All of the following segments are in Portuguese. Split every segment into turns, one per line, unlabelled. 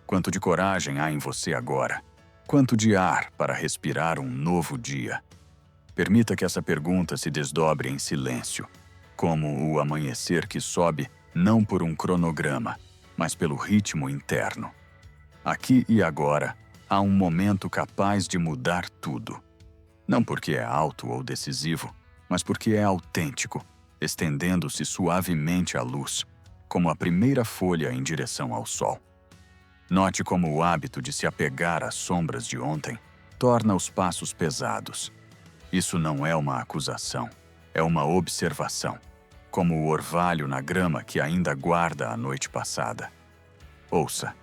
Quanto de coragem há em você agora? Quanto de ar para respirar um novo dia? Permita que essa pergunta se desdobre em silêncio, como o amanhecer que sobe não por um cronograma, mas pelo ritmo interno. Aqui e agora, há um momento capaz de mudar tudo. Não porque é alto ou decisivo, mas porque é autêntico, estendendo-se suavemente à luz, como a primeira folha em direção ao sol. Note como o hábito de se apegar às sombras de ontem torna os passos pesados. Isso não é uma acusação, é uma observação, como o orvalho na grama que ainda guarda a noite passada. Ouça.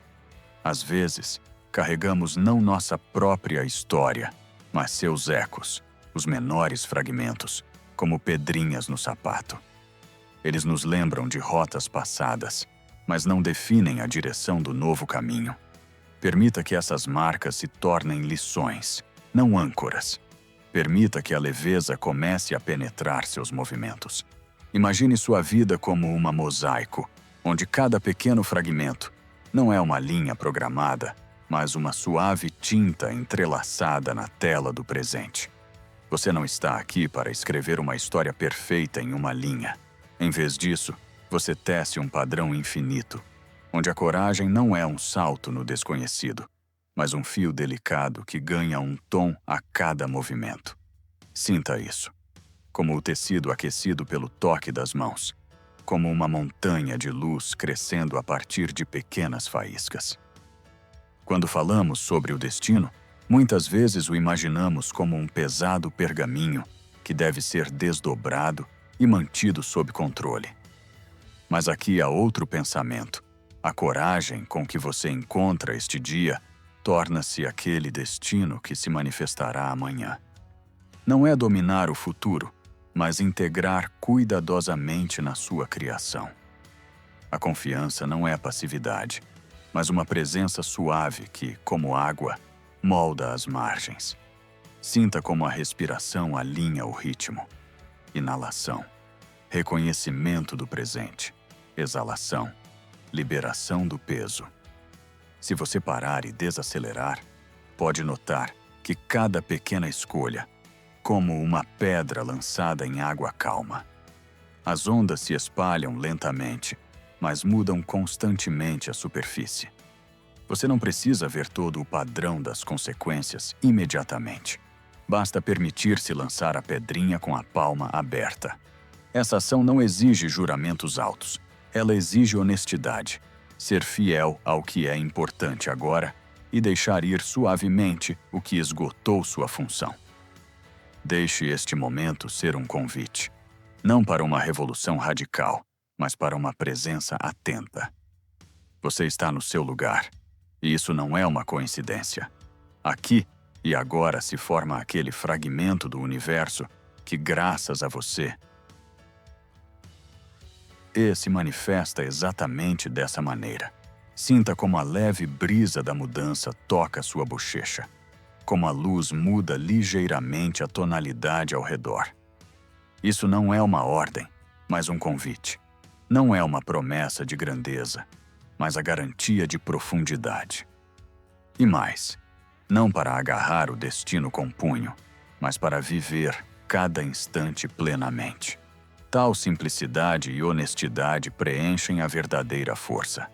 Às vezes, carregamos não nossa própria história, mas seus ecos, os menores fragmentos, como pedrinhas no sapato. Eles nos lembram de rotas passadas, mas não definem a direção do novo caminho. Permita que essas marcas se tornem lições, não âncoras. Permita que a leveza comece a penetrar seus movimentos. Imagine sua vida como uma mosaico, onde cada pequeno fragmento não é uma linha programada, mas uma suave tinta entrelaçada na tela do presente. Você não está aqui para escrever uma história perfeita em uma linha. Em vez disso, você tece um padrão infinito, onde a coragem não é um salto no desconhecido, mas um fio delicado que ganha um tom a cada movimento. Sinta isso, como o tecido aquecido pelo toque das mãos, como uma montanha de luz crescendo a partir de pequenas faíscas. Quando falamos sobre o destino, muitas vezes o imaginamos como um pesado pergaminho que deve ser desdobrado e mantido sob controle. Mas aqui há outro pensamento. A coragem com que você encontra este dia torna-se aquele destino que se manifestará amanhã. Não é dominar o futuro, mas integrar cuidadosamente na sua criação. A confiança não é passividade, mas uma presença suave que, como água, molda as margens. Sinta como a respiração alinha o ritmo. Inalação, reconhecimento do presente. Exalação, liberação do peso. Se você parar e desacelerar, pode notar que cada pequena escolha, como uma pedra lançada em água calma. As ondas se espalham lentamente, mas mudam constantemente a superfície. Você não precisa ver todo o padrão das consequências imediatamente. Basta permitir-se lançar a pedrinha com a palma aberta. Essa ação não exige juramentos altos. Ela exige honestidade, ser fiel ao que é importante agora e deixar ir suavemente o que esgotou sua função. Deixe este momento ser um convite, não para uma revolução radical, mas para uma presença atenta. Você está no seu lugar, e isso não é uma coincidência. Aqui e agora se forma aquele fragmento do universo que, graças a você, se manifesta exatamente dessa maneira. Sinta como a leve brisa da mudança toca sua bochecha, como a luz muda ligeiramente a tonalidade ao redor. Isso não é uma ordem, mas um convite. Não é uma promessa de grandeza, mas a garantia de profundidade. E mais, não para agarrar o destino com punho, mas para viver cada instante plenamente. Tal simplicidade e honestidade preenchem a verdadeira força.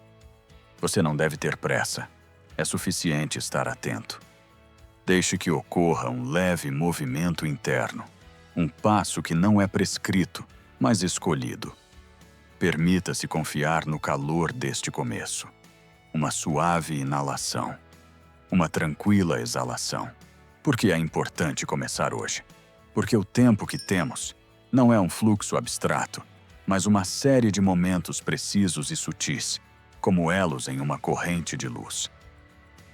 Você não deve ter pressa. É suficiente estar atento. Deixe que ocorra um leve movimento interno, um passo que não é prescrito, mas escolhido. Permita-se confiar no calor deste começo. Uma suave inalação, uma tranquila exalação. Por que é importante começar hoje? Porque o tempo que temos não é um fluxo abstrato, mas uma série de momentos precisos e sutis, como elos em uma corrente de luz.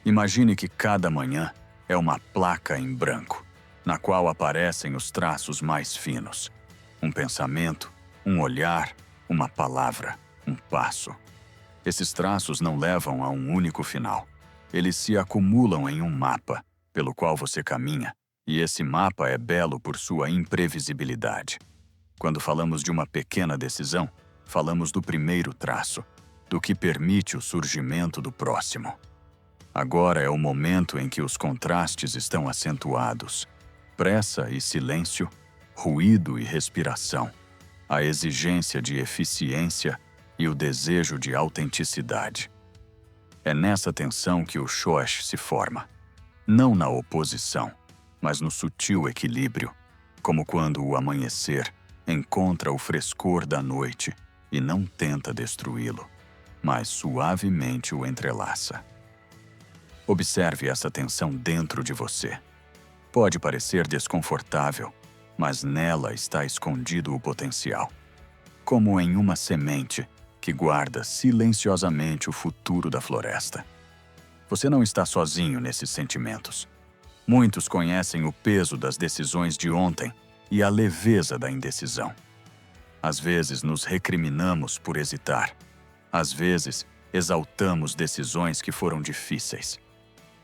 Imagine que cada manhã é uma placa em branco, na qual aparecem os traços mais finos. Um pensamento, um olhar, uma palavra, um passo. Esses traços não levam a um único final. Eles se acumulam em um mapa, pelo qual você caminha, e esse mapa é belo por sua imprevisibilidade. Quando falamos de uma pequena decisão, falamos do primeiro traço, do que permite o surgimento do próximo. Agora é o momento em que os contrastes estão acentuados: pressa e silêncio, ruído e respiração, a exigência de eficiência e o desejo de autenticidade. É nessa tensão que o Shosh se forma, não na oposição, mas no sutil equilíbrio, como quando o amanhecer encontra o frescor da noite e não tenta destruí-lo, mas suavemente o entrelaça. Observe essa tensão dentro de você. Pode parecer desconfortável, mas nela está escondido o potencial. Como em uma semente que guarda silenciosamente o futuro da floresta. Você não está sozinho nesses sentimentos. Muitos conhecem o peso das decisões de ontem e a leveza da indecisão. Às vezes nos recriminamos por hesitar. Às vezes exaltamos decisões que foram difíceis.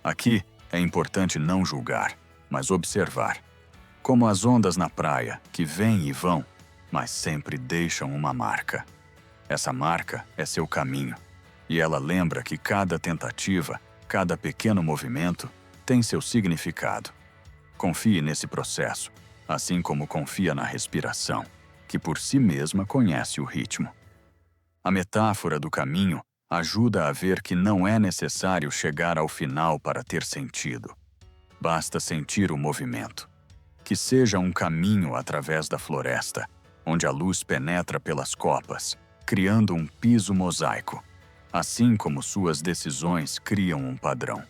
Aqui é importante não julgar, mas observar. Como as ondas na praia, que vêm e vão, mas sempre deixam uma marca. Essa marca é seu caminho, e ela lembra que cada tentativa, cada pequeno movimento, tem seu significado. Confie nesse processo, assim como confia na respiração, que por si mesma conhece o ritmo. A metáfora do caminho ajuda a ver que não é necessário chegar ao final para ter sentido. Basta sentir o movimento. Que seja um caminho através da floresta, onde a luz penetra pelas copas, criando um piso mosaico, assim como suas decisões criam um padrão.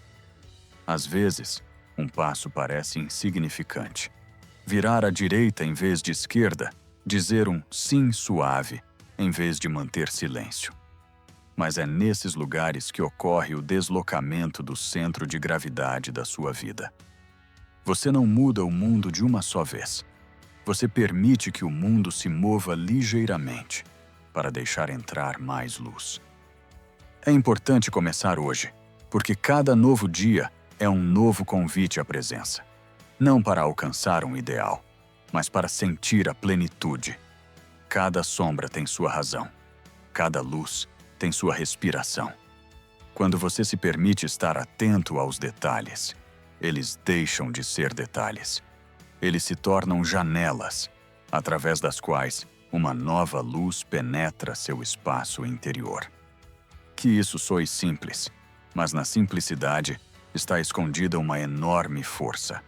Às vezes, um passo parece insignificante. Virar à direita em vez de esquerda, dizer um sim suave, em vez de manter silêncio. Mas é nesses lugares que ocorre o deslocamento do centro de gravidade da sua vida. Você não muda o mundo de uma só vez. Você permite que o mundo se mova ligeiramente, para deixar entrar mais luz. É importante começar hoje, porque cada novo dia é um novo convite à presença. Não para alcançar um ideal, mas para sentir a plenitude. Cada sombra tem sua razão. Cada luz tem sua respiração. Quando você se permite estar atento aos detalhes, eles deixam de ser detalhes. Eles se tornam janelas, através das quais uma nova luz penetra seu espaço interior. Que isso soe simples, mas na simplicidade está escondida uma enorme força.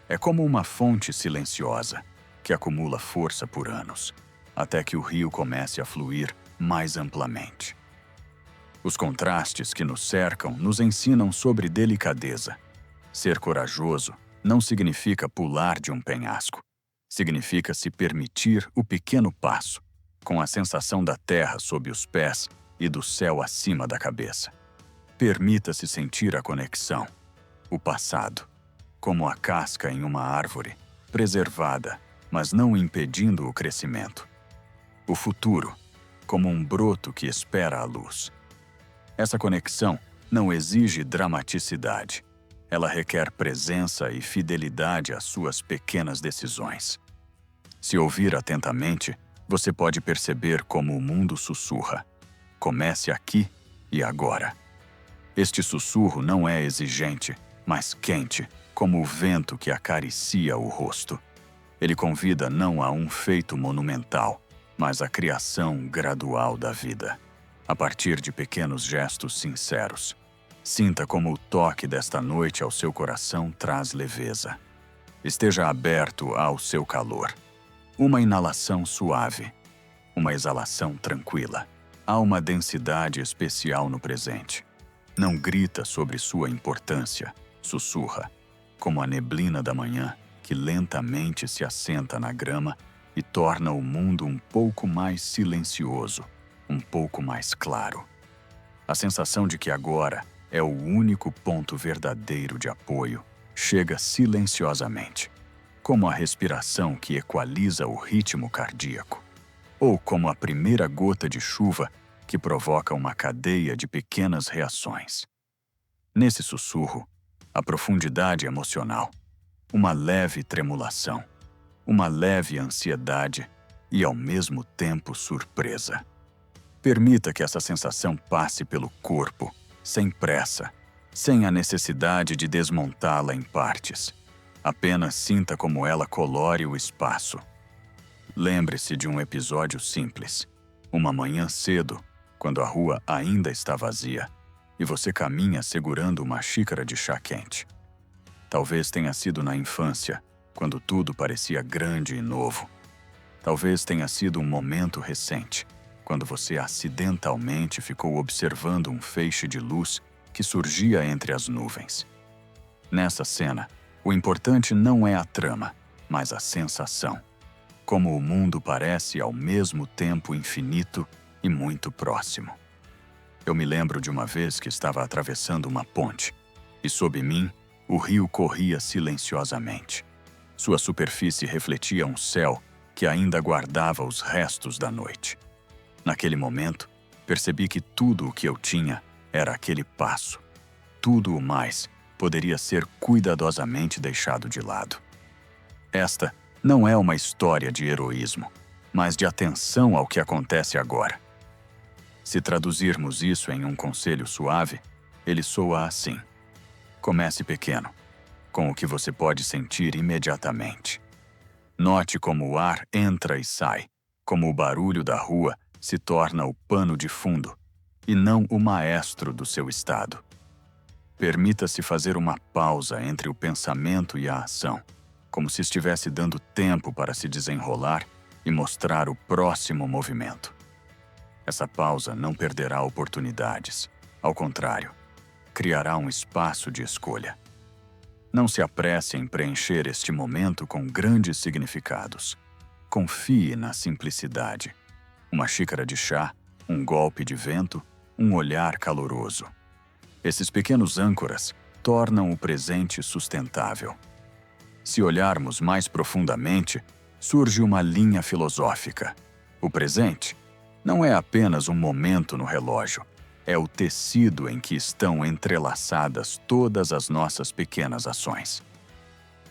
É como uma fonte silenciosa que acumula força por anos, até que o rio comece a fluir mais amplamente. Os contrastes que nos cercam nos ensinam sobre delicadeza. Ser corajoso não significa pular de um penhasco. Significa se permitir o pequeno passo, com a sensação da terra sob os pés e do céu acima da cabeça. Permita-se sentir a conexão, o passado, como a casca em uma árvore, preservada, mas não impedindo o crescimento. O futuro, como um broto que espera a luz. Essa conexão não exige dramaticidade. Ela requer presença e fidelidade às suas pequenas decisões. Se ouvir atentamente, você pode perceber como o mundo sussurra. Comece aqui e agora. Este sussurro não é exigente, mas quente, como o vento que acaricia o rosto. Ele convida não a um feito monumental, mas à criação gradual da vida, a partir de pequenos gestos sinceros. Sinta como o toque desta noite ao seu coração traz leveza. Esteja aberto ao seu calor. Uma inalação suave, uma exalação tranquila. Há uma densidade especial no presente. Não grita sobre sua importância, sussurra, como a neblina da manhã que lentamente se assenta na grama e torna o mundo um pouco mais silencioso, um pouco mais claro. A sensação de que agora é o único ponto verdadeiro de apoio chega silenciosamente, como a respiração que equaliza o ritmo cardíaco, ou como a primeira gota de chuva que provoca uma cadeia de pequenas reações. Nesse sussurro, a profundidade emocional, uma leve tremulação, uma leve ansiedade e, ao mesmo tempo, surpresa. Permita que essa sensação passe pelo corpo, sem pressa, sem a necessidade de desmontá-la em partes. Apenas sinta como ela colore o espaço. Lembre-se de um episódio simples. Uma manhã cedo, quando a rua ainda está vazia, e você caminha segurando uma xícara de chá quente. Talvez tenha sido na infância, quando tudo parecia grande e novo. Talvez tenha sido um momento recente, quando você acidentalmente ficou observando um feixe de luz que surgia entre as nuvens. Nessa cena, o importante não é a trama, mas a sensação. Como o mundo parece ao mesmo tempo infinito e muito próximo. Eu me lembro de uma vez que estava atravessando uma ponte, e sob mim, o rio corria silenciosamente. Sua superfície refletia um céu que ainda guardava os restos da noite. Naquele momento, percebi que tudo o que eu tinha era aquele passo. Tudo o mais poderia ser cuidadosamente deixado de lado. Esta não é uma história de heroísmo, mas de atenção ao que acontece agora. Se traduzirmos isso em um conselho suave, ele soa assim: comece pequeno, com o que você pode sentir imediatamente. Note como o ar entra e sai, como o barulho da rua se torna o pano de fundo, e não o maestro do seu estado. Permita-se fazer uma pausa entre o pensamento e a ação, como se estivesse dando tempo para se desenrolar e mostrar o próximo movimento. Essa pausa não perderá oportunidades. Ao contrário, criará um espaço de escolha. Não se apresse em preencher este momento com grandes significados. Confie na simplicidade. Uma xícara de chá, um golpe de vento, um olhar caloroso. Esses pequenos âncoras tornam o presente sustentável. Se olharmos mais profundamente, surge uma linha filosófica. O presente não é apenas um momento no relógio, é o tecido em que estão entrelaçadas todas as nossas pequenas ações.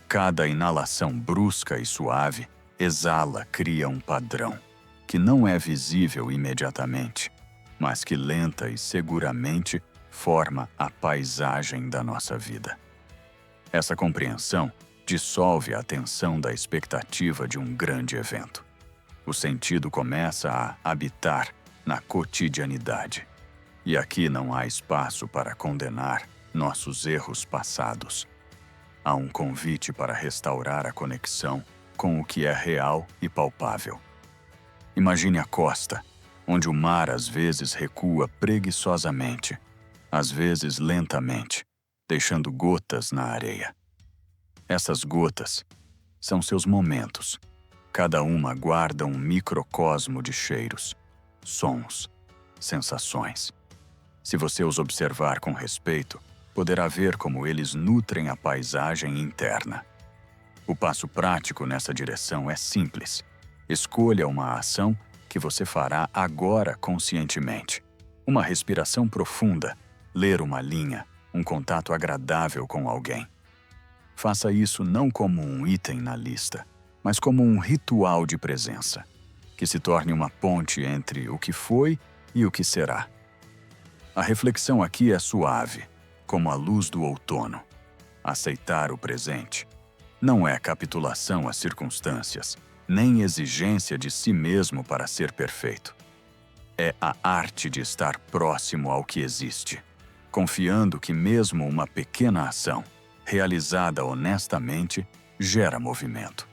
Cada inalação brusca e suave exala cria um padrão, que não é visível imediatamente, mas que lenta e seguramente forma a paisagem da nossa vida. Essa compreensão dissolve a tensão da expectativa de um grande evento. O sentido começa a habitar na cotidianidade. E aqui não há espaço para condenar nossos erros passados. Há um convite para restaurar a conexão com o que é real e palpável. Imagine a costa, onde o mar às vezes recua preguiçosamente, às vezes lentamente, deixando gotas na areia. Essas gotas são seus momentos. Cada uma guarda um microcosmo de cheiros, sons, sensações. Se você os observar com respeito, poderá ver como eles nutrem a paisagem interna. O passo prático nessa direção é simples. Escolha uma ação que você fará agora conscientemente. Uma respiração profunda, ler uma linha, um contato agradável com alguém. Faça isso não como um item na lista, mas como um ritual de presença, que se torne uma ponte entre o que foi e o que será. A reflexão aqui é suave, como a luz do outono. Aceitar o presente não é capitulação às circunstâncias, nem exigência de si mesmo para ser perfeito. É a arte de estar próximo ao que existe, confiando que mesmo uma pequena ação, realizada honestamente, gera movimento.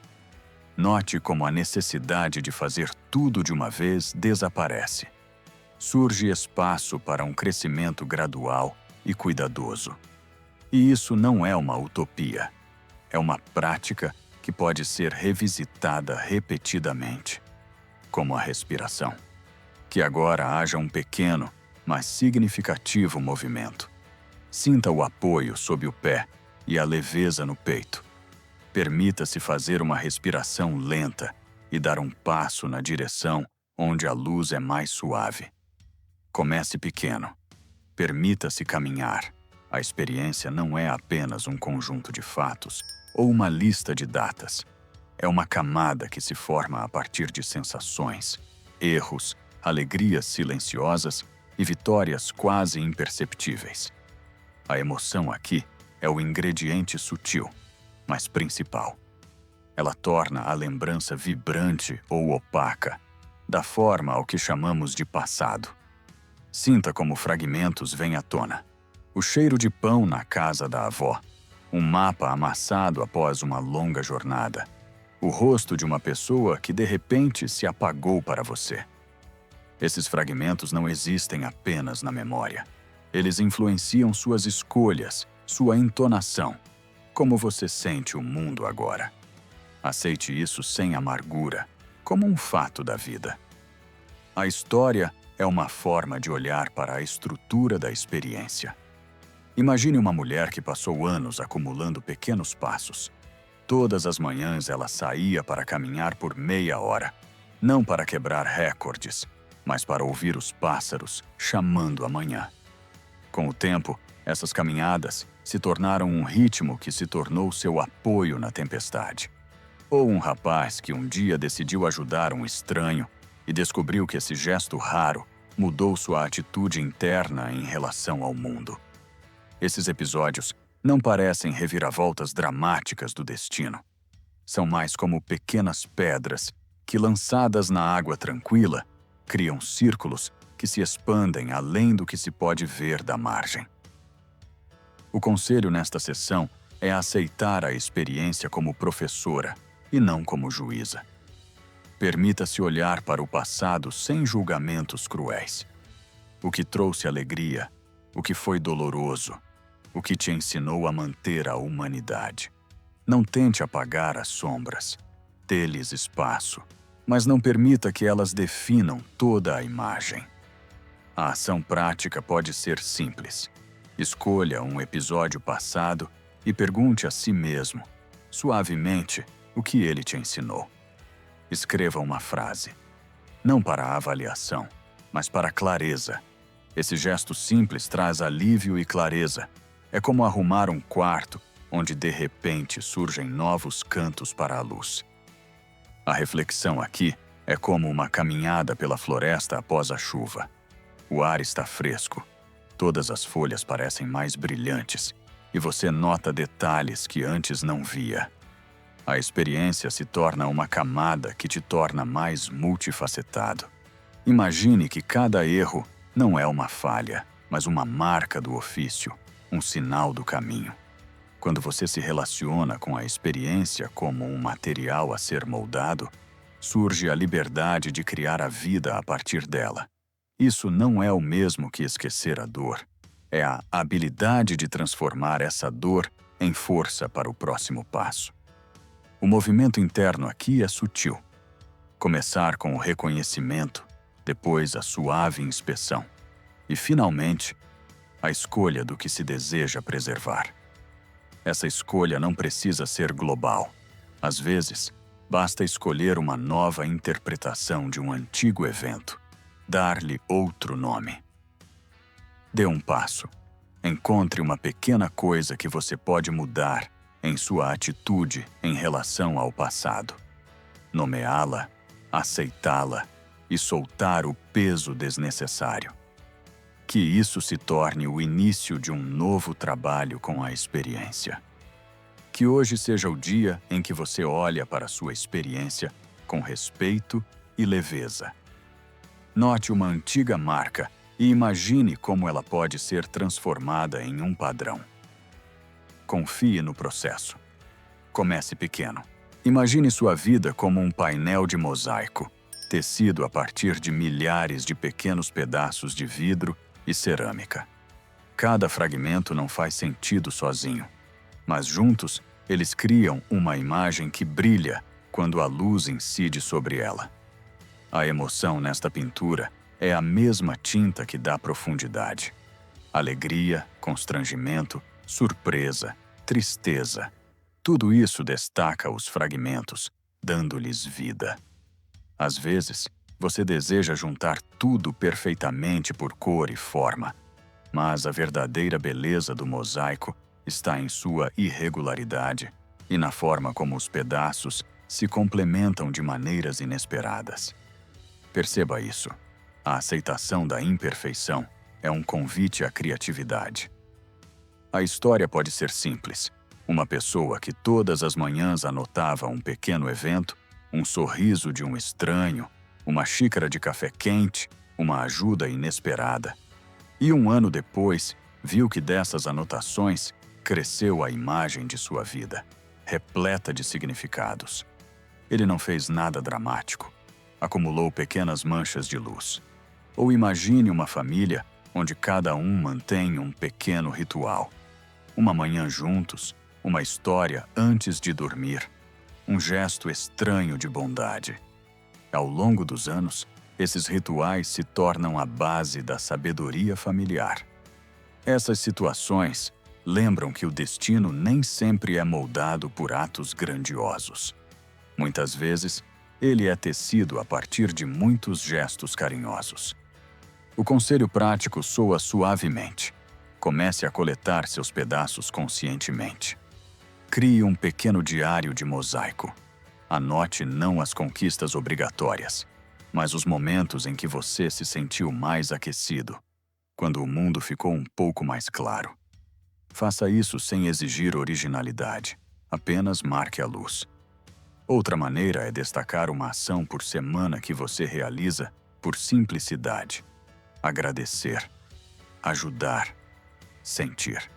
Note como a necessidade de fazer tudo de uma vez desaparece. Surge espaço para um crescimento gradual e cuidadoso. E isso não é uma utopia. É uma prática que pode ser revisitada repetidamente, como a respiração. Que agora haja um pequeno, mas significativo movimento. Sinta o apoio sob o pé e a leveza no peito. Permita-se fazer uma respiração lenta e dar um passo na direção onde a luz é mais suave. Comece pequeno. Permita-se caminhar. A experiência não é apenas um conjunto de fatos ou uma lista de datas. É uma camada que se forma a partir de sensações, erros, alegrias silenciosas e vitórias quase imperceptíveis. A emoção aqui é o ingrediente sutil, mas principal. Ela torna a lembrança vibrante ou opaca, da forma ao que chamamos de passado. Sinta como fragmentos vêm à tona. O cheiro de pão na casa da avó, um mapa amassado após uma longa jornada, o rosto de uma pessoa que de repente se apagou para você. Esses fragmentos não existem apenas na memória. Eles influenciam suas escolhas, sua entonação, como você sente o mundo agora. Aceite isso sem amargura, como um fato da vida. A história é uma forma de olhar para a estrutura da experiência. Imagine uma mulher que passou anos acumulando pequenos passos. Todas as manhãs ela saía para caminhar por meia hora, não para quebrar recordes, mas para ouvir os pássaros chamando a manhã. Com o tempo, essas caminhadas se tornaram um ritmo que se tornou seu apoio na tempestade. Ou um rapaz que um dia decidiu ajudar um estranho e descobriu que esse gesto raro mudou sua atitude interna em relação ao mundo. Esses episódios não parecem reviravoltas dramáticas do destino. São mais como pequenas pedras que, lançadas na água tranquila, criam círculos que se expandem além do que se pode ver da margem. O conselho nesta sessão é aceitar a experiência como professora e não como juíza. Permita-se olhar para o passado sem julgamentos cruéis. O que trouxe alegria, o que foi doloroso, o que te ensinou a manter a humanidade. Não tente apagar as sombras. Dê-lhes espaço, mas não permita que elas definam toda a imagem. A ação prática pode ser simples. Escolha um episódio passado e pergunte a si mesmo, suavemente, o que ele te ensinou. Escreva uma frase. Não para a avaliação, mas para a clareza. Esse gesto simples traz alívio e clareza. É como arrumar um quarto onde de repente surgem novos cantos para a luz. A reflexão aqui é como uma caminhada pela floresta após a chuva. O ar está fresco, todas as folhas parecem mais brilhantes e você nota detalhes que antes não via. A experiência se torna uma camada que te torna mais multifacetado. Imagine que cada erro não é uma falha, mas uma marca do ofício, um sinal do caminho. Quando você se relaciona com a experiência como um material a ser moldado, surge a liberdade de criar a vida a partir dela. Isso não é o mesmo que esquecer a dor. É a habilidade de transformar essa dor em força para o próximo passo. O movimento interno aqui é sutil. Começar com o reconhecimento, depois a suave inspeção e, finalmente, a escolha do que se deseja preservar. Essa escolha não precisa ser global. Às vezes, basta escolher uma nova interpretação de um antigo evento, dar-lhe outro nome. Dê um passo. Encontre uma pequena coisa que você pode mudar em sua atitude em relação ao passado. Nomeá-la, aceitá-la e soltar o peso desnecessário. Que isso se torne o início de um novo trabalho com a experiência. Que hoje seja o dia em que você olha para sua experiência com respeito e leveza. Note uma antiga marca e imagine como ela pode ser transformada em um padrão. Confie no processo. Comece pequeno. Imagine sua vida como um painel de mosaico, tecido a partir de milhares de pequenos pedaços de vidro e cerâmica. Cada fragmento não faz sentido sozinho, mas juntos eles criam uma imagem que brilha quando a luz incide sobre ela. A emoção nesta pintura é a mesma tinta que dá profundidade. Alegria, constrangimento, surpresa, tristeza. Tudo isso destaca os fragmentos, dando-lhes vida. Às vezes, você deseja juntar tudo perfeitamente por cor e forma, mas a verdadeira beleza do mosaico está em sua irregularidade e na forma como os pedaços se complementam de maneiras inesperadas. Perceba isso. A aceitação da imperfeição é um convite à criatividade. A história pode ser simples. Uma pessoa que todas as manhãs anotava um pequeno evento, um sorriso de um estranho, uma xícara de café quente, uma ajuda inesperada. E um ano depois, viu que dessas anotações cresceu a imagem de sua vida, repleta de significados. Ele não fez nada dramático. Acumulou pequenas manchas de luz. Ou imagine uma família onde cada um mantém um pequeno ritual. Uma manhã juntos, uma história antes de dormir, um gesto estranho de bondade. Ao longo dos anos, esses rituais se tornam a base da sabedoria familiar. Essas situações lembram que o destino nem sempre é moldado por atos grandiosos. Muitas vezes, ele é tecido a partir de muitos gestos carinhosos. O conselho prático soa suavemente. Comece a coletar seus pedaços conscientemente. Crie um pequeno diário de mosaico. Anote não as conquistas obrigatórias, mas os momentos em que você se sentiu mais aquecido, quando o mundo ficou um pouco mais claro. Faça isso sem exigir originalidade. Apenas marque a luz. Outra maneira é destacar uma ação por semana que você realiza por simplicidade. Agradecer, ajudar, sentir.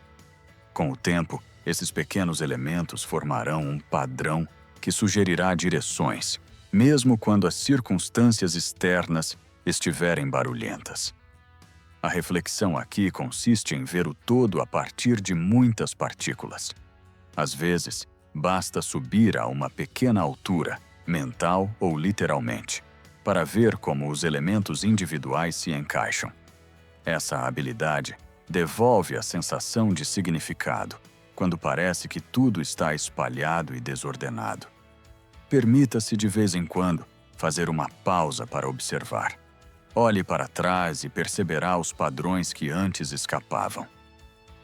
Com o tempo, esses pequenos elementos formarão um padrão que sugerirá direções, mesmo quando as circunstâncias externas estiverem barulhentas. A reflexão aqui consiste em ver o todo a partir de muitas partículas. Às vezes, basta subir a uma pequena altura, mental ou literalmente, para ver como os elementos individuais se encaixam. Essa habilidade devolve a sensação de significado, quando parece que tudo está espalhado e desordenado. Permita-se de vez em quando fazer uma pausa para observar. Olhe para trás e perceberá os padrões que antes escapavam.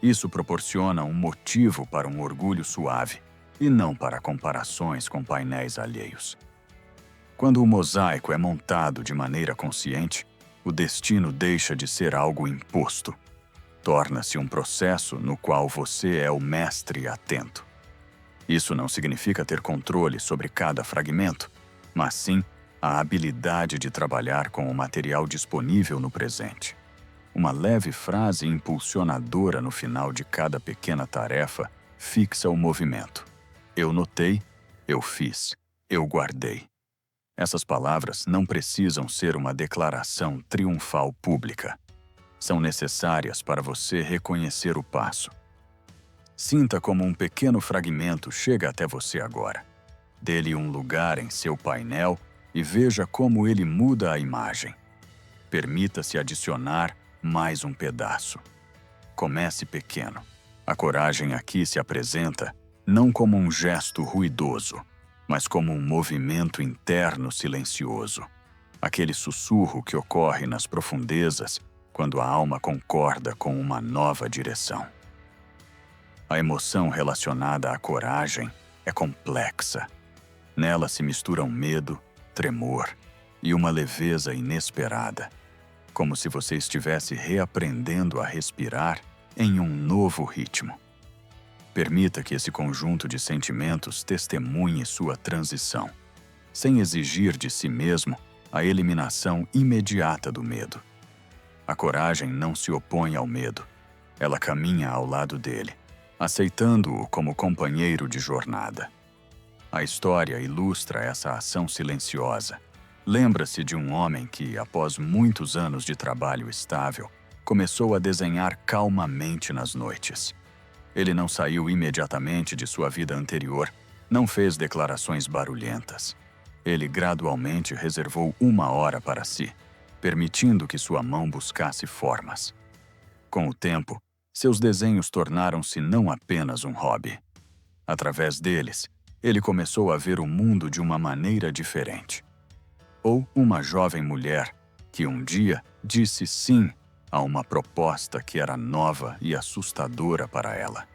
Isso proporciona um motivo para um orgulho suave e não para comparações com painéis alheios. Quando o mosaico é montado de maneira consciente, o destino deixa de ser algo imposto. Torna-se um processo no qual você é o mestre atento. Isso não significa ter controle sobre cada fragmento, mas sim a habilidade de trabalhar com o material disponível no presente. Uma leve frase impulsionadora no final de cada pequena tarefa fixa o movimento. Eu notei, eu fiz, eu guardei. Essas palavras não precisam ser uma declaração triunfal pública. São necessárias para você reconhecer o passo. Sinta como um pequeno fragmento chega até você agora. Dê-lhe um lugar em seu painel e veja como ele muda a imagem. Permita-se adicionar mais um pedaço. Comece pequeno. A coragem aqui se apresenta não como um gesto ruidoso, mas como um movimento interno silencioso. Aquele sussurro que ocorre nas profundezas quando a alma concorda com uma nova direção. A emoção relacionada à coragem é complexa. Nela se misturam medo, tremor e uma leveza inesperada, como se você estivesse reaprendendo a respirar em um novo ritmo. Permita que esse conjunto de sentimentos testemunhe sua transição, sem exigir de si mesmo a eliminação imediata do medo. A coragem não se opõe ao medo, ela caminha ao lado dele, aceitando-o como companheiro de jornada. A história ilustra essa ação silenciosa. Lembra-se de um homem que, após muitos anos de trabalho estável, começou a desenhar calmamente nas noites. Ele não saiu imediatamente de sua vida anterior, não fez declarações barulhentas. Ele gradualmente reservou 1 hora para si, permitindo que sua mão buscasse formas. Com o tempo, seus desenhos tornaram-se não apenas um hobby. Através deles, ele começou a ver o mundo de uma maneira diferente. Ou uma jovem mulher que um dia disse sim a uma proposta que era nova e assustadora para ela.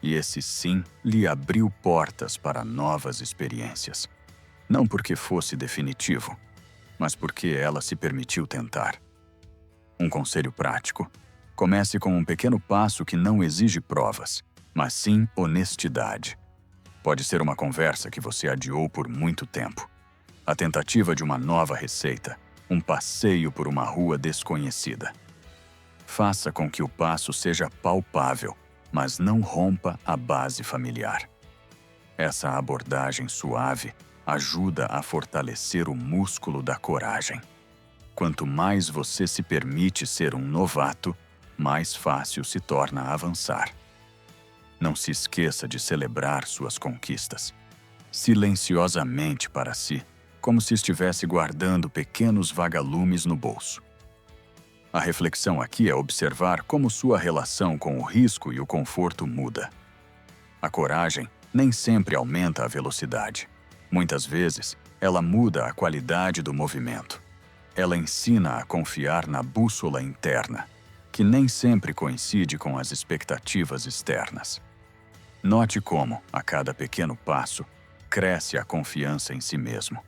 E esse sim lhe abriu portas para novas experiências. Não porque fosse definitivo, mas porque ela se permitiu tentar. Um conselho prático: Comece com um pequeno passo que não exige provas, mas sim honestidade. Pode ser uma conversa que você adiou por muito tempo, a tentativa de uma nova receita, um passeio por uma rua desconhecida. Faça com que o passo seja palpável, mas não rompa a base familiar. Essa abordagem suave ajuda a fortalecer o músculo da coragem. Quanto mais você se permite ser um novato, mais fácil se torna avançar. Não se esqueça de celebrar suas conquistas, silenciosamente para si, como se estivesse guardando pequenos vagalumes no bolso. A reflexão aqui é observar como sua relação com o risco e o conforto muda. A coragem nem sempre aumenta a velocidade. Muitas vezes, ela muda a qualidade do movimento. Ela ensina a confiar na bússola interna, que nem sempre coincide com as expectativas externas. Note como, a cada pequeno passo, cresce a confiança em si mesmo.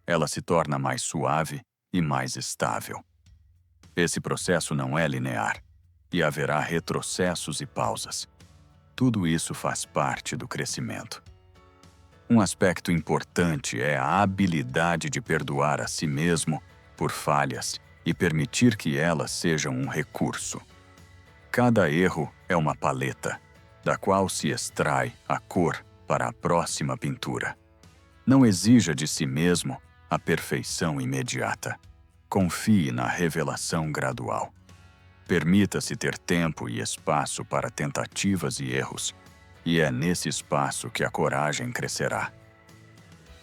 Ela se torna mais suave e mais estável. Esse processo não é linear, e haverá retrocessos e pausas. Tudo isso faz parte do crescimento. Um aspecto importante é a habilidade de perdoar a si mesmo por falhas e permitir que elas sejam um recurso. Cada erro é uma paleta, da qual se extrai a cor para a próxima pintura. Não exija de si mesmo a perfeição imediata. Confie na revelação gradual. Permita-se ter tempo e espaço para tentativas e erros, e é nesse espaço que a coragem crescerá.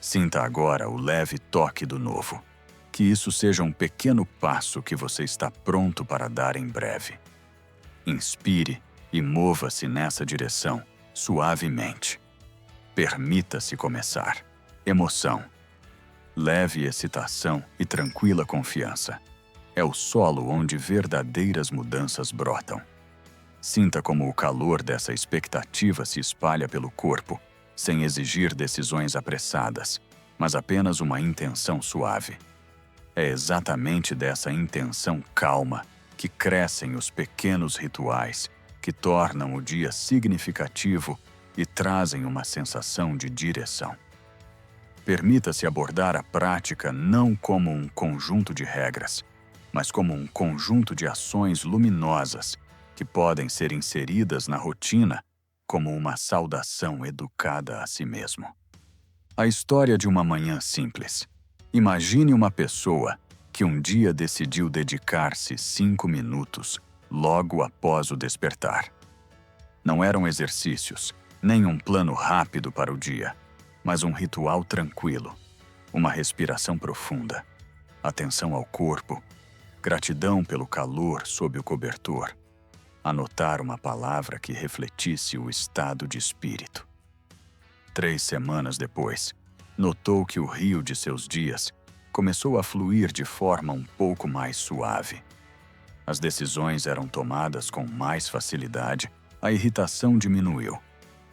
Sinta agora o leve toque do novo. Que isso seja um pequeno passo que você está pronto para dar em breve. Inspire e mova-se nessa direção, suavemente. Permita-se começar. Emoção. Leve excitação e tranquila confiança. É o solo onde verdadeiras mudanças brotam. Sinta como o calor dessa expectativa se espalha pelo corpo, sem exigir decisões apressadas, mas apenas uma intenção suave. É exatamente dessa intenção calma que crescem os pequenos rituais que tornam o dia significativo e trazem uma sensação de direção. Permita-se abordar a prática não como um conjunto de regras, mas como um conjunto de ações luminosas que podem ser inseridas na rotina como uma saudação educada a si mesmo. A história de uma manhã simples. Imagine uma pessoa que um dia decidiu dedicar-se 5 minutos logo após o despertar. Não eram exercícios, nem um plano rápido para o dia, mas um ritual tranquilo, uma respiração profunda, atenção ao corpo, gratidão pelo calor sob o cobertor, anotar uma palavra que refletisse o estado de espírito. 3 semanas depois, notou que o rio de seus dias começou a fluir de forma um pouco mais suave. As decisões eram tomadas com mais facilidade, a irritação diminuiu,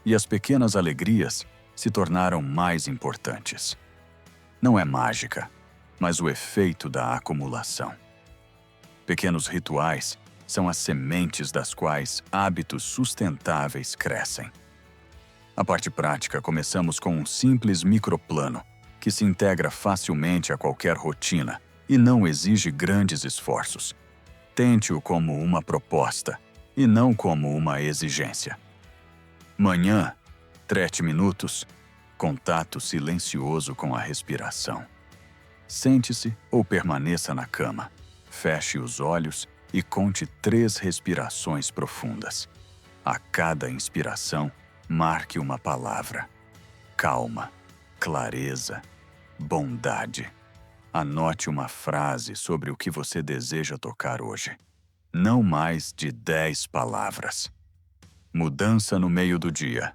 e as pequenas alegrias se tornaram mais importantes. Não é mágica, mas o efeito da acumulação. Pequenos rituais são as sementes das quais hábitos sustentáveis crescem. A parte prática começamos com um simples microplano que se integra facilmente a qualquer rotina e não exige grandes esforços. Tente-o como uma proposta e não como uma exigência. Manhã, 3 minutos, contato silencioso com a respiração. Sente-se ou permaneça na cama. Feche os olhos e conte 3 respirações profundas. A cada inspiração, marque uma palavra. Calma, clareza, bondade. Anote uma frase sobre o que você deseja tocar hoje. Não mais de 10 palavras. Mudança no meio do dia.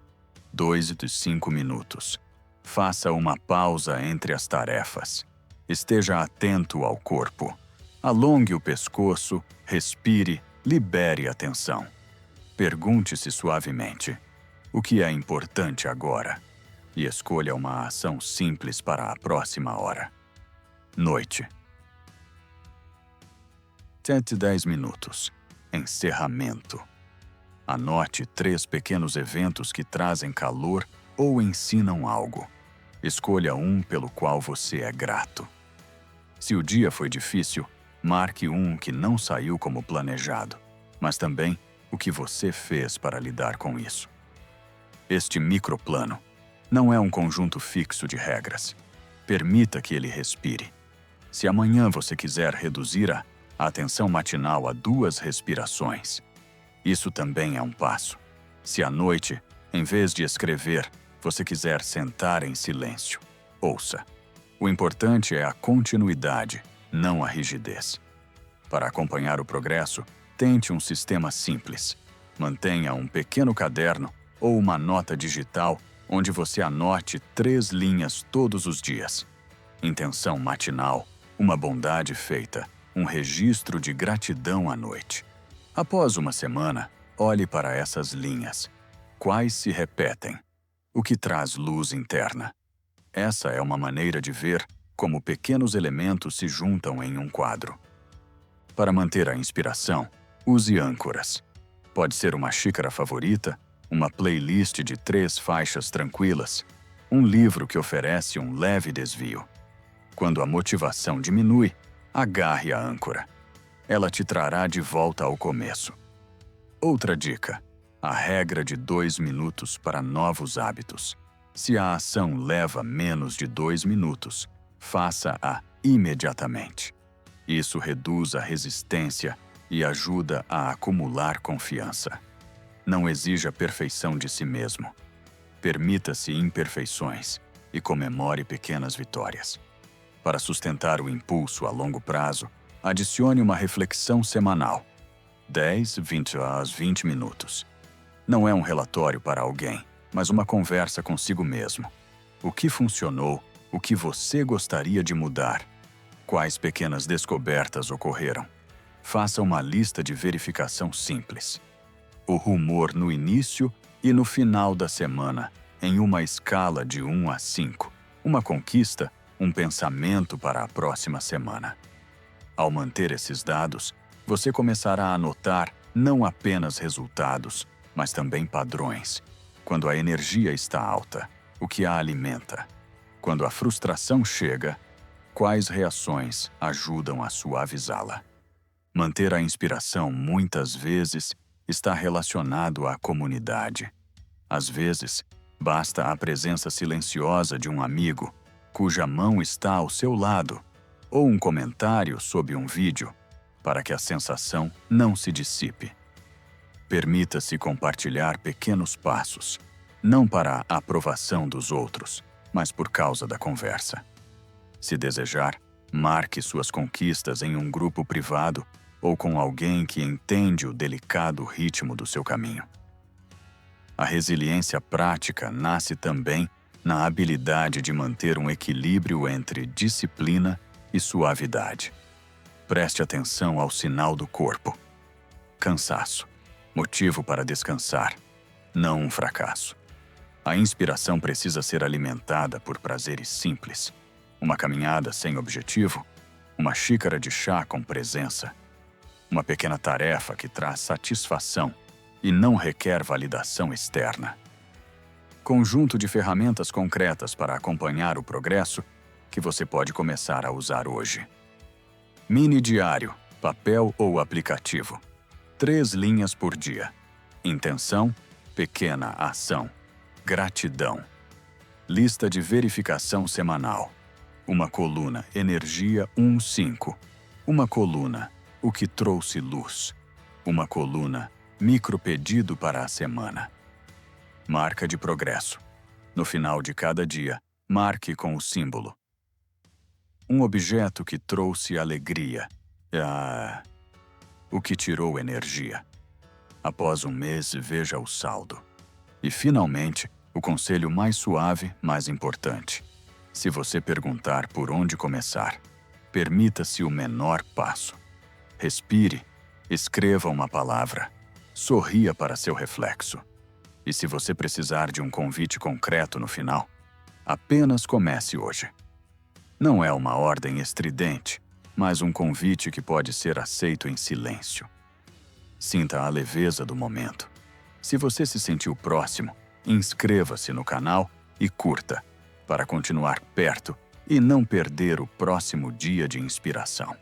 2 de 5 minutos. Faça uma pausa entre as tarefas. Esteja atento ao corpo. Alongue o pescoço, respire, libere a tensão. Pergunte-se suavemente: o que é importante agora? E escolha uma ação simples para a próxima hora. Noite. 7 de 10 minutos. encerramento. Anote 3 pequenos eventos que trazem calor ou ensinam algo. Escolha um pelo qual você é grato. Se o dia foi difícil, marque um que não saiu como planejado, mas também o que você fez para lidar com isso. Este microplano não é um conjunto fixo de regras. Permita que ele respire. Se amanhã você quiser reduzir a atenção matinal a 2 respirações, isso também é um passo. Se à noite, em vez de escrever, você quiser sentar em silêncio, ouça. O importante é a continuidade, não a rigidez. Para acompanhar o progresso, tente um sistema simples. Mantenha um pequeno caderno ou uma nota digital onde você anote 3 linhas todos os dias. Intenção matinal, uma bondade feita, um registro de gratidão à noite. Após uma semana, olhe para essas linhas. Quais se repetem? O que traz luz interna? Essa é uma maneira de ver como pequenos elementos se juntam em um quadro. Para manter a inspiração, use âncoras. Pode ser uma xícara favorita, uma playlist de 3 faixas tranquilas, um livro que oferece um leve desvio. Quando a motivação diminui, agarre a âncora. Ela te trará de volta ao começo. Outra dica: a regra de 2 minutos para novos hábitos. Se a ação leva menos de 2 minutos, faça-a imediatamente. Isso reduz a resistência e ajuda a acumular confiança. Não exija perfeição de si mesmo. Permita-se imperfeições e comemore pequenas vitórias. Para sustentar o impulso a longo prazo, adicione uma reflexão semanal. 10, 20 minutos. Não é um relatório para alguém, mas uma conversa consigo mesmo. O que funcionou? O que você gostaria de mudar? Quais pequenas descobertas ocorreram? Faça uma lista de verificação simples. O rumor no início e no final da semana, em uma escala de 1 a 5. Uma conquista, um pensamento para a próxima semana. Ao manter esses dados, você começará a notar não apenas resultados, mas também padrões. Quando a energia está alta, o que a alimenta? Quando a frustração chega, quais reações ajudam a suavizá-la? Manter a inspiração muitas vezes está relacionado à comunidade. Às vezes, basta a presença silenciosa de um amigo, cuja mão está ao seu lado, ou um comentário sob um vídeo, para que a sensação não se dissipe. Permita-se compartilhar pequenos passos, não para a aprovação dos outros, mas por causa da conversa. Se desejar, marque suas conquistas em um grupo privado ou com alguém que entende o delicado ritmo do seu caminho. A resiliência prática nasce também na habilidade de manter um equilíbrio entre disciplina e suavidade. Preste atenção ao sinal do corpo. Cansaço. Motivo para descansar, não um fracasso. A inspiração precisa ser alimentada por prazeres simples. Uma caminhada sem objetivo, uma xícara de chá com presença, uma pequena tarefa que traz satisfação e não requer validação externa. Conjunto de ferramentas concretas para acompanhar o progresso que você pode começar a usar hoje. Mini diário, papel ou aplicativo. 3 linhas por dia. Intenção, pequena ação. Gratidão. Lista de verificação semanal. Uma coluna Energia 1-5. Uma coluna O que trouxe luz. Uma coluna Micropedido para a semana. Marca de progresso. No final de cada dia, marque com o símbolo. Um objeto que trouxe alegria. O que tirou energia. Após um mês, veja o saldo. E, finalmente, o conselho mais suave, mais importante. Se você perguntar por onde começar, permita-se o menor passo. Respire, escreva uma palavra, sorria para seu reflexo. E se você precisar de um convite concreto no final, apenas comece hoje. Não é uma ordem estridente, mas um convite que pode ser aceito em silêncio. Sinta a leveza do momento. Se você se sentiu próximo, inscreva-se no canal e curta, para continuar perto e não perder o próximo dia de inspiração.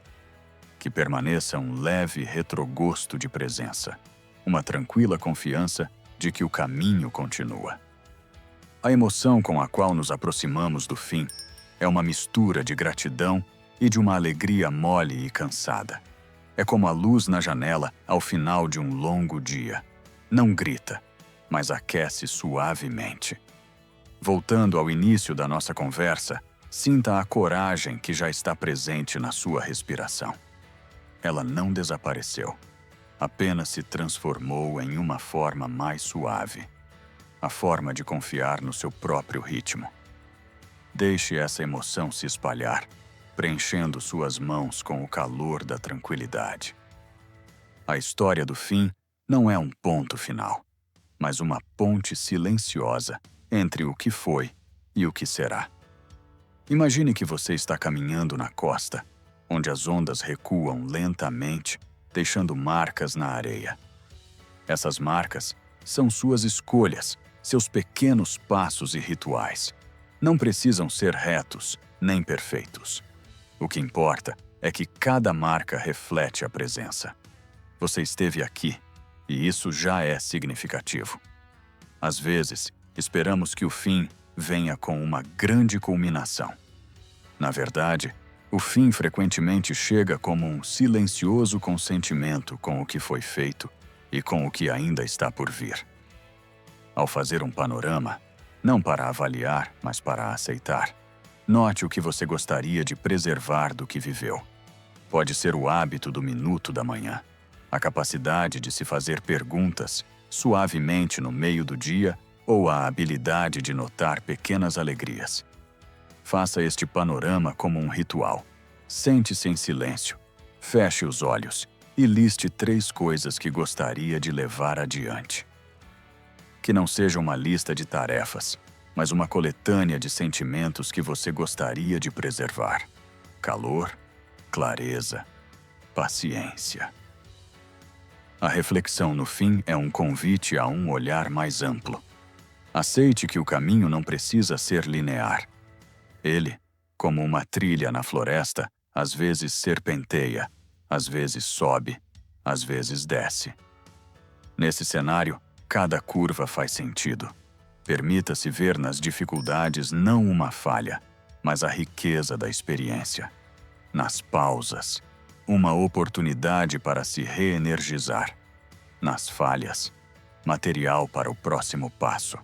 Que permaneça um leve retrogosto de presença, uma tranquila confiança de que o caminho continua. A emoção com a qual nos aproximamos do fim é uma mistura de gratidão e de uma alegria mole e cansada. É como a luz na janela ao final de um longo dia. Não grita, mas aquece suavemente. Voltando ao início da nossa conversa, sinta a coragem que já está presente na sua respiração. Ela não desapareceu, apenas se transformou em uma forma mais suave. A forma de confiar no seu próprio ritmo. Deixe essa emoção se espalhar, preenchendo suas mãos com o calor da tranquilidade. A história do fim não é um ponto final, mas uma ponte silenciosa entre o que foi e o que será. Imagine que você está caminhando na costa, onde as ondas recuam lentamente, deixando marcas na areia. Essas marcas são suas escolhas, seus pequenos passos e rituais. Não precisam ser retos, nem perfeitos. O que importa é que cada marca reflete a presença. Você esteve aqui, e isso já é significativo. Às vezes, esperamos que o fim venha com uma grande culminação. Na verdade, o fim frequentemente chega como um silencioso consentimento com o que foi feito e com o que ainda está por vir. Ao fazer um panorama, não para avaliar, mas para aceitar, note o que você gostaria de preservar do que viveu. Pode ser o hábito do minuto da manhã, a capacidade de se fazer perguntas suavemente no meio do dia ou a habilidade de notar pequenas alegrias. Faça este panorama como um ritual. Sente-se em silêncio, feche os olhos e liste 3 coisas que gostaria de levar adiante. Que não seja uma lista de tarefas, mas uma coletânea de sentimentos que você gostaria de preservar. Calor, clareza, paciência. A reflexão no fim é um convite a um olhar mais amplo. Aceite que o caminho não precisa ser linear. Ele, como uma trilha na floresta, às vezes serpenteia, às vezes sobe, às vezes desce. Nesse cenário, cada curva faz sentido. Permita-se ver nas dificuldades não uma falha, mas a riqueza da experiência. Nas pausas, uma oportunidade para se reenergizar. Nas falhas, material para o próximo passo.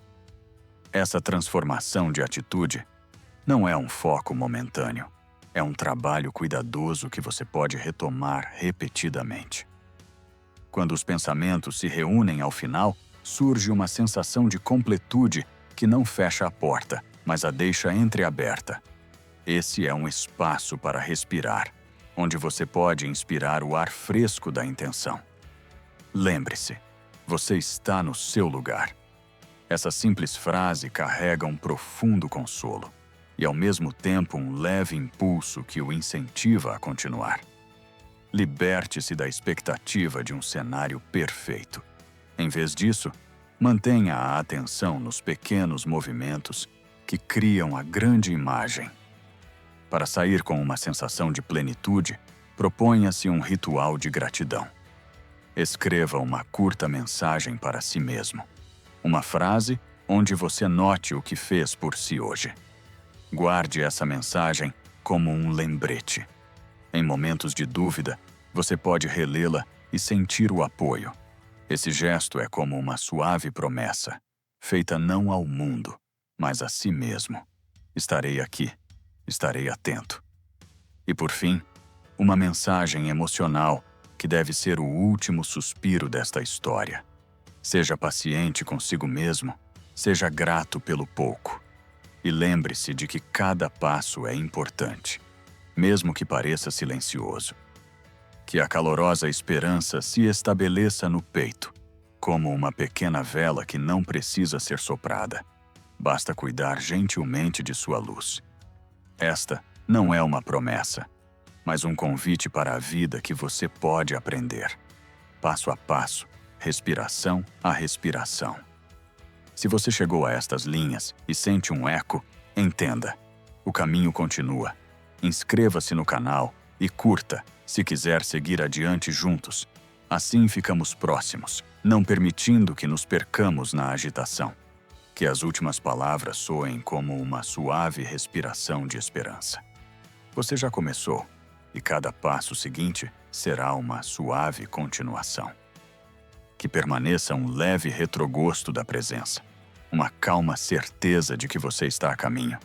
Essa transformação de atitude não é um foco momentâneo. É um trabalho cuidadoso que você pode retomar repetidamente. Quando os pensamentos se reúnem ao final, surge uma sensação de completude que não fecha a porta, mas a deixa entreaberta. Esse é um espaço para respirar, onde você pode inspirar o ar fresco da intenção. Lembre-se, você está no seu lugar. Essa simples frase carrega um profundo consolo e, ao mesmo tempo, um leve impulso que o incentiva a continuar. Liberte-se da expectativa de um cenário perfeito. Em vez disso, mantenha a atenção nos pequenos movimentos que criam a grande imagem. Para sair com uma sensação de plenitude, proponha-se um ritual de gratidão. Escreva uma curta mensagem para si mesmo. Uma frase onde você note o que fez por si hoje. Guarde essa mensagem como um lembrete. Em momentos de dúvida, você pode relê-la e sentir o apoio. Esse gesto é como uma suave promessa, feita não ao mundo, mas a si mesmo. Estarei aqui, estarei atento. E por fim, uma mensagem emocional que deve ser o último suspiro desta história. Seja paciente consigo mesmo, seja grato pelo pouco. E lembre-se de que cada passo é importante, mesmo que pareça silencioso. Que a calorosa esperança se estabeleça no peito, como uma pequena vela que não precisa ser soprada. Basta cuidar gentilmente de sua luz. Esta não é uma promessa, mas um convite para a vida que você pode aprender. passo a passo, respiração a respiração. Se você chegou a estas linhas e sente um eco, entenda: o caminho continua. Inscreva-se no canal e curta, se quiser seguir adiante juntos. Assim ficamos próximos, não permitindo que nos percamos na agitação. Que as últimas palavras soem como uma suave respiração de esperança. Você já começou, e cada passo seguinte será uma suave continuação. Que permaneça um leve retrogosto da presença, uma calma certeza de que você está a caminho.